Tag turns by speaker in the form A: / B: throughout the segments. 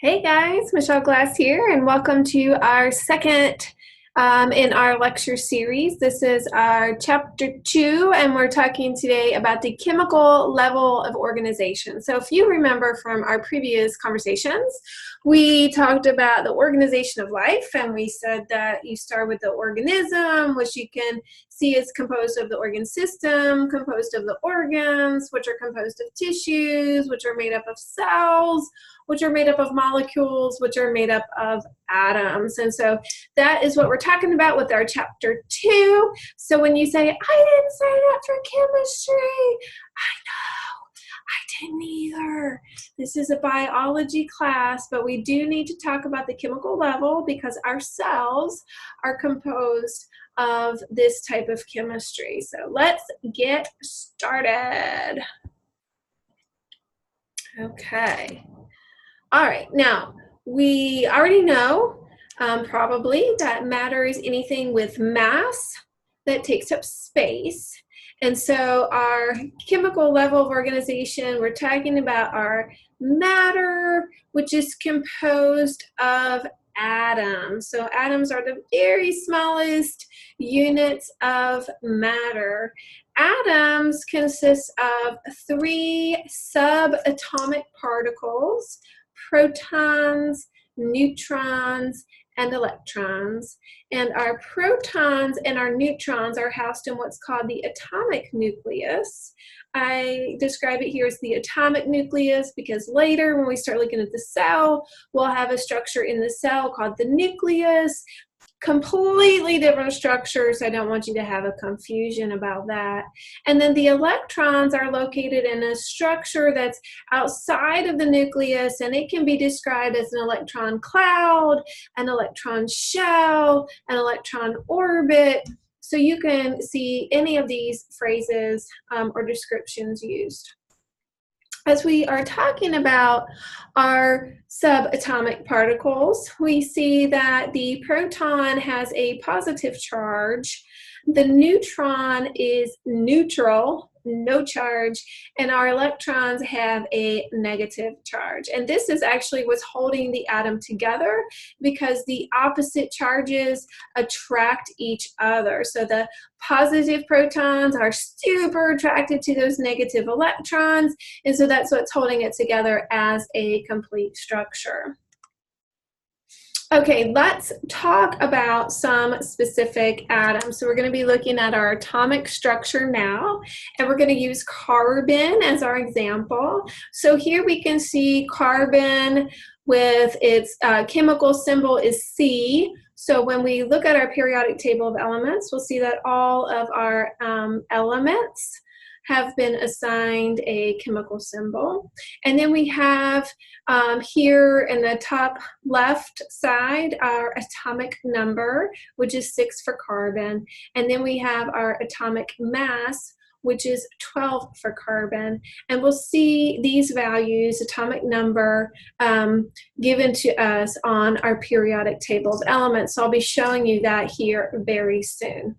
A: Hey guys, Michelle Glass here, and welcome to our second in our lecture series. This is our chapter 2, and we're talking today about the chemical level of organization. So if you remember from our previous conversations, we talked about the organization of life, and we said that you start with the organism, which you can see is composed of the organ system, composed of the organs, which are composed of tissues, which are made up of cells, which are made up of molecules, which are made up of atoms. And so that is what we're talking about with our chapter 2. So when you say, I didn't sign up for chemistry, I know, I didn't either. This is a biology class, but we do need to talk about the chemical level because our cells are composed of this type of chemistry. So let's get started. Okay. All right, now we already know probably that matter is anything with mass that takes up space. And so our chemical level of organization, we're talking about our matter, which is composed of atoms. So atoms are the very smallest units of matter. Atoms consist of 3 subatomic particles: protons, neutrons, and electrons. And our protons and our neutrons are housed in what's called the atomic nucleus. I describe it here as the atomic nucleus because later when we start looking at the cell, we'll have a structure in the cell called the nucleus. Completely different structures. I don't want you to have a confusion about that. And then the electrons are located in a structure that's outside of the nucleus, and it can be described as an electron cloud, an electron shell, an electron orbit. So you can see any of these phrases or descriptions used. As we are talking about our subatomic particles, we see that the proton has a positive charge, the neutron is neutral, no charge, and our electrons have a negative charge. And this is actually what's holding the atom together because the opposite charges attract each other. So the positive protons are super attracted to those negative electrons, and so that's what's holding it together as a complete structure. Okay, let's talk about some specific atoms. So we're going to be looking at our atomic structure now, and we're going to use carbon as our example. So here we can see carbon with its chemical symbol is C. So when we look at our periodic table of elements, we'll see that all of our elements have been assigned a chemical symbol. And then we have here in the top left side our atomic number, which is 6 for carbon. And then we have our atomic mass, which is 12 for carbon. And we'll see these values, atomic number, given to us on our periodic table of elements. So I'll be showing you that here very soon.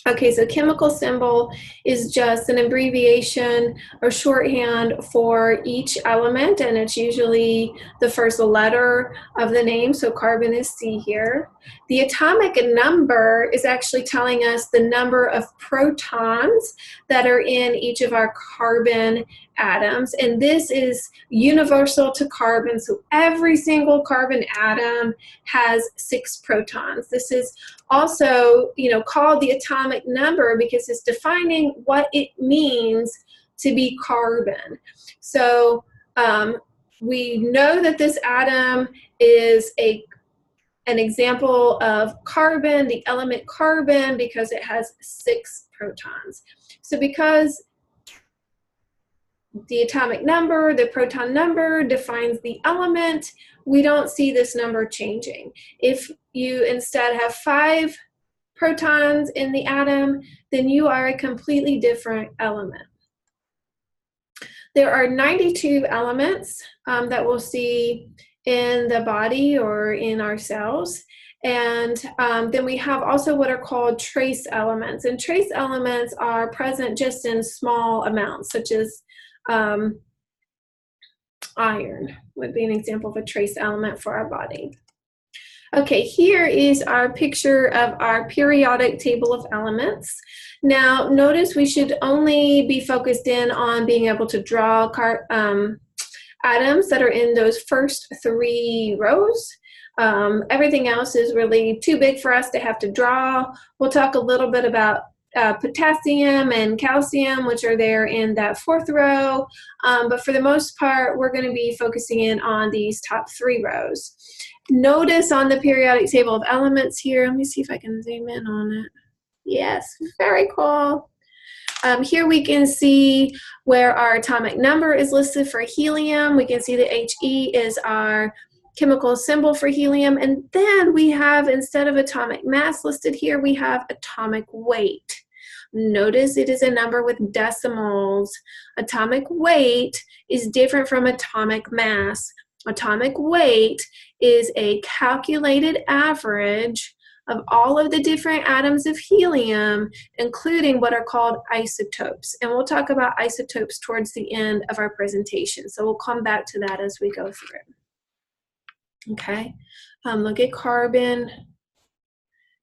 A: Okay, so chemical symbol is just an abbreviation or shorthand for each element, and it's usually the first letter of the name, so carbon is C here. The atomic number is actually telling us the number of protons that are in each of our carbon atoms, and this is universal to carbon, so every single carbon atom has 6 protons. This is also, called the atomic number because it's defining what it means to be carbon. So we know that this atom is an example of carbon, the element carbon, because it has 6 protons. So because the atomic number, the proton number defines the element, we don't see this number changing. If you instead have 5 protons in the atom, then you are a completely different element. There are 92 elements that we'll see in the body or in our cells. And then we have also what are called trace elements. And trace elements are present just in small amounts, such as Iron would be an example of a trace element for our body. Okay, here is our picture of our periodic table of elements. Now, notice we should only be focused in on being able to draw atoms that are in those first 3 rows. Everything else is really too big for us to have to draw. We'll talk a little bit about potassium and calcium, which are there in that 4th row. But for the most part, we're going to be focusing in on these top 3 rows. Notice on the periodic table of elements here, let me see if I can zoom in on it. Yes, very cool. Here we can see where our atomic number is listed for helium. We can see the He is our chemical symbol for helium. And then we have, instead of atomic mass listed here, we have atomic weight. Notice it is a number with decimals. Atomic weight is different from atomic mass. Atomic weight is a calculated average of all of the different atoms of helium, including what are called isotopes. And we'll talk about isotopes towards the end of our presentation. So we'll come back to that as we go through. Okay, look at carbon.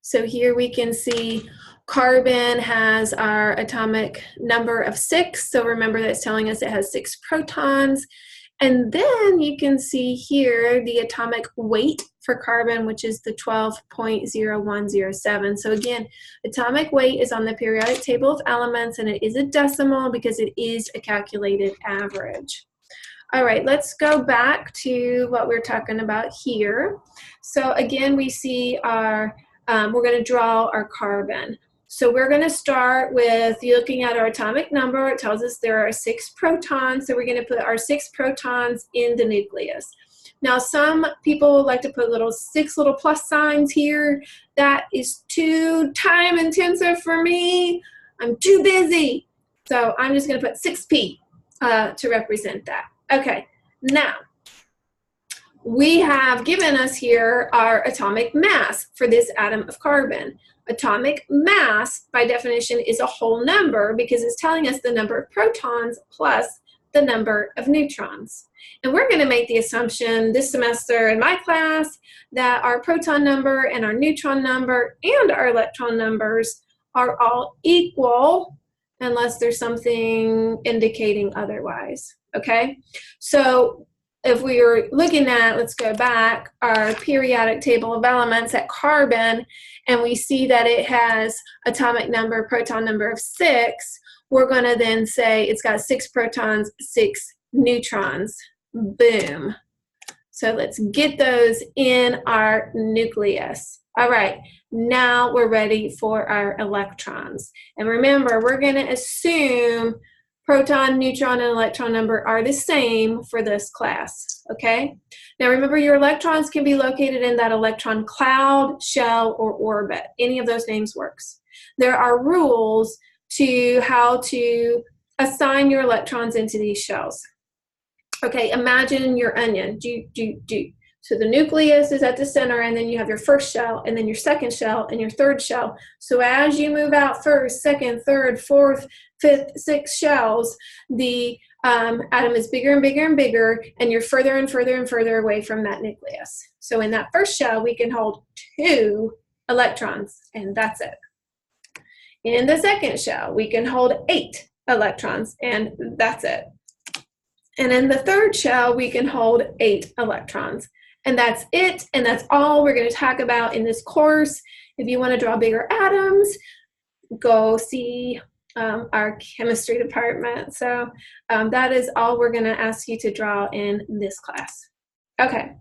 A: So here we can see carbon has our atomic number of 6. So remember that's telling us it has 6 protons. And then you can see here the atomic weight for carbon, which is the 12.0107. So again, atomic weight is on the periodic table of elements, and it is a decimal because it is a calculated average. All right, let's go back to what we're talking about here. So again, we see our, we're going to draw our carbon. So we're going to start with looking at our atomic number. It tells us there are 6 protons, so we're going to put our 6 protons in the nucleus. Now, some people like to put 6 little plus signs here. That is too time intensive for me. I'm too busy. So I'm just going to put 6p to represent that. Okay, now we have given us here our atomic mass for this atom of carbon. Atomic mass, by definition, is a whole number because it's telling us the number of protons plus the number of neutrons. And we're going to make the assumption this semester in my class that our proton number and our neutron number and our electron numbers are all equal unless there's something indicating otherwise. Okay? So if we are looking at, let's go back, our periodic table of elements at carbon, and we see that it has atomic number, proton number of 6, we're going to then say it's got 6 protons, 6 neutrons. Boom. So let's get those in our nucleus. All right, now we're ready for our electrons. And remember, we're going to assume proton, neutron, and electron number are the same for this class, okay? Now remember, your electrons can be located in that electron cloud, shell, or orbit. Any of those names works. There are rules to how to assign your electrons into these shells. Okay, imagine your onion. So the nucleus is at the center, and then you have your first shell, and then your second shell, and your third shell. So as you move out first, second, third, fourth, fifth, sixth shells, the atom is bigger and bigger and bigger, and you're further and further and further away from that nucleus. So in that first shell, we can hold 2 electrons, and that's it. In the second shell, we can hold 8 electrons, and that's it. And in the third shell, we can hold 8 electrons. And that's it, and that's all we're going to talk about in this course. If you want to draw bigger atoms, go see our chemistry department. So that is all we're going to ask you to draw in this class. Okay,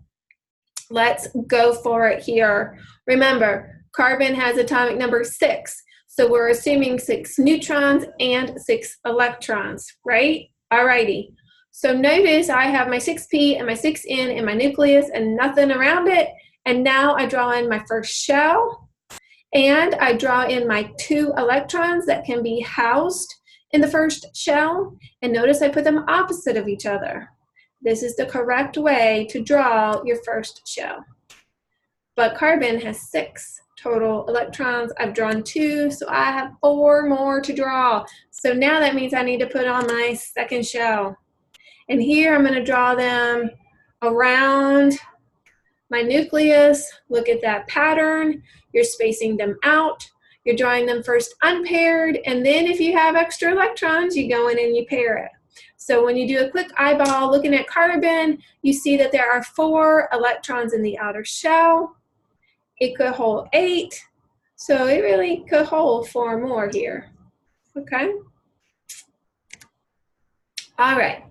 A: let's go for it here. Remember, carbon has atomic number 6, so we're assuming 6 neutrons and 6 electrons, right? Alrighty. So notice I have my 6p and my 6n in my nucleus and nothing around it. And now I draw in my first shell, and I draw in my 2 electrons that can be housed in the first shell. And notice I put them opposite of each other. This is the correct way to draw your first shell. But carbon has 6 total electrons. I've drawn 2, so I have 4 more to draw. So now that means I need to put on my second shell. And here I'm going to draw them around my nucleus. Look at that pattern. You're spacing them out. You're drawing them first unpaired, and then if you have extra electrons, you go in and you pair it. So when you do a quick eyeball looking at carbon, you see that there are 4 electrons in the outer shell. It could hold 8, so it really could hold 4 more here. Okay? All right.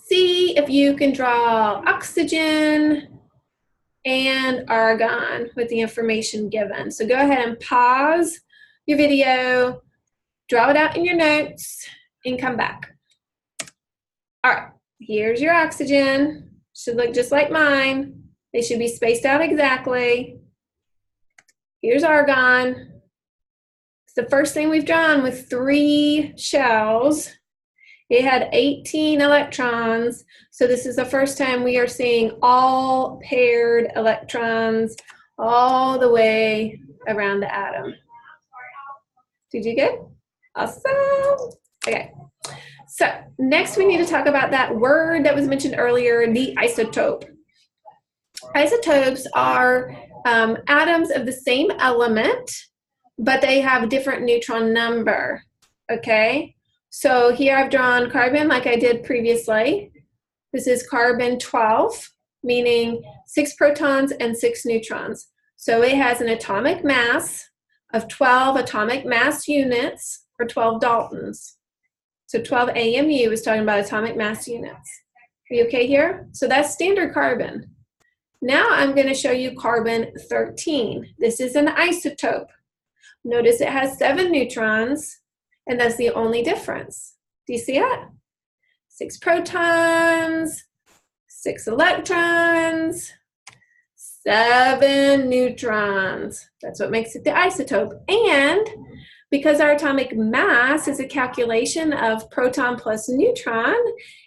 A: See if you can draw oxygen and argon with the information given. So go ahead and pause your video, draw it out in your notes, and come back. All right, here's your oxygen. Should look just like mine. They should be spaced out exactly. Here's argon. It's the first thing we've drawn with 3 shells. It had 18 electrons, so this is the first time we are seeing all paired electrons all the way around the atom. Did you good? Awesome. Okay, so next we need to talk about that word that was mentioned earlier, the isotope. Isotopes are atoms of the same element, but they have a different neutron number, okay? So here I've drawn carbon like I did previously. This is carbon 12, meaning 6 protons and 6 neutrons. So it has an atomic mass of 12 atomic mass units, or 12 Daltons. So 12 AMU is talking about atomic mass units. Are you okay here? So that's standard carbon. Now I'm going to show you carbon 13. This is an isotope. Notice it has 7 neutrons, and that's the only difference. Do you see it? 6 protons, 6 electrons, 7 neutrons. That's what makes it the isotope. And because our atomic mass is a calculation of proton plus neutron,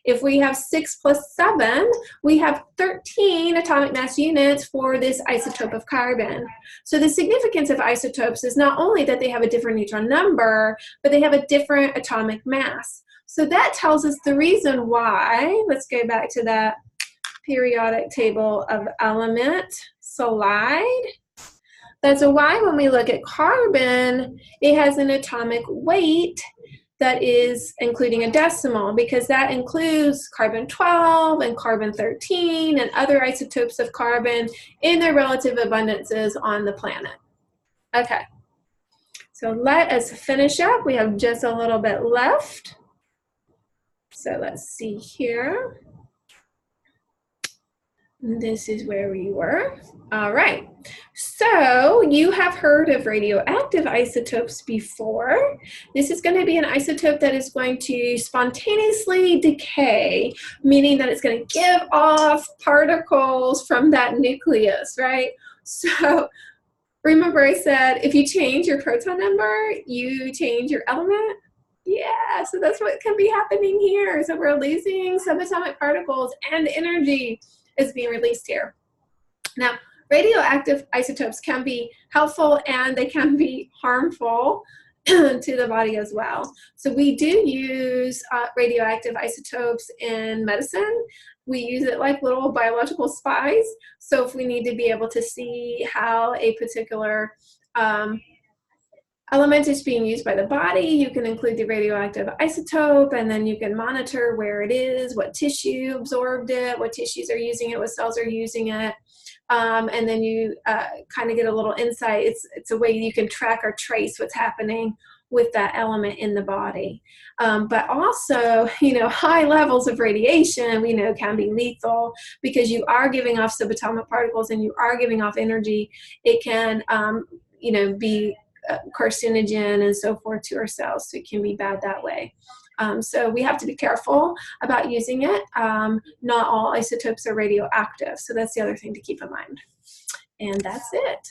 A: if we have 6 plus 7, we have 13 atomic mass units for this isotope of carbon. So the significance of isotopes is not only that they have a different neutron number, but they have a different atomic mass. So that tells us the reason why. Let's go back to that periodic table of element slide. That's why when we look at carbon, it has an atomic weight that is including a decimal, because that includes carbon 12 and carbon 13 and other isotopes of carbon in their relative abundances on the planet. Okay, so let us finish up. We have just a little bit left. So let's see here. This is where we were. All right. So you have heard of radioactive isotopes before. This is going to be an isotope that is going to spontaneously decay, meaning that it's going to give off particles from that nucleus, right? So remember I said if you change your proton number, you change your element? Yeah, so that's what can be happening here. So we're losing subatomic particles and energy is being released here. Now, radioactive isotopes can be helpful and they can be harmful to the body as well. So we do use radioactive isotopes in medicine. We use it like little biological spies. So if we need to be able to see how a particular element is being used by the body, you can include the radioactive isotope, and then you can monitor where it is, what tissue absorbed it, what tissues are using it, what cells are using it, and then you kind of get a little insight. It's a way you can track or trace what's happening with that element in the body. But also, high levels of radiation, we know, can be lethal because you are giving off subatomic particles and you are giving off energy. It can, be carcinogen and so forth to our cells, so it can be bad that way. So we have to be careful about using it. Not all isotopes are radioactive, so that's the other thing to keep in mind. And that's it.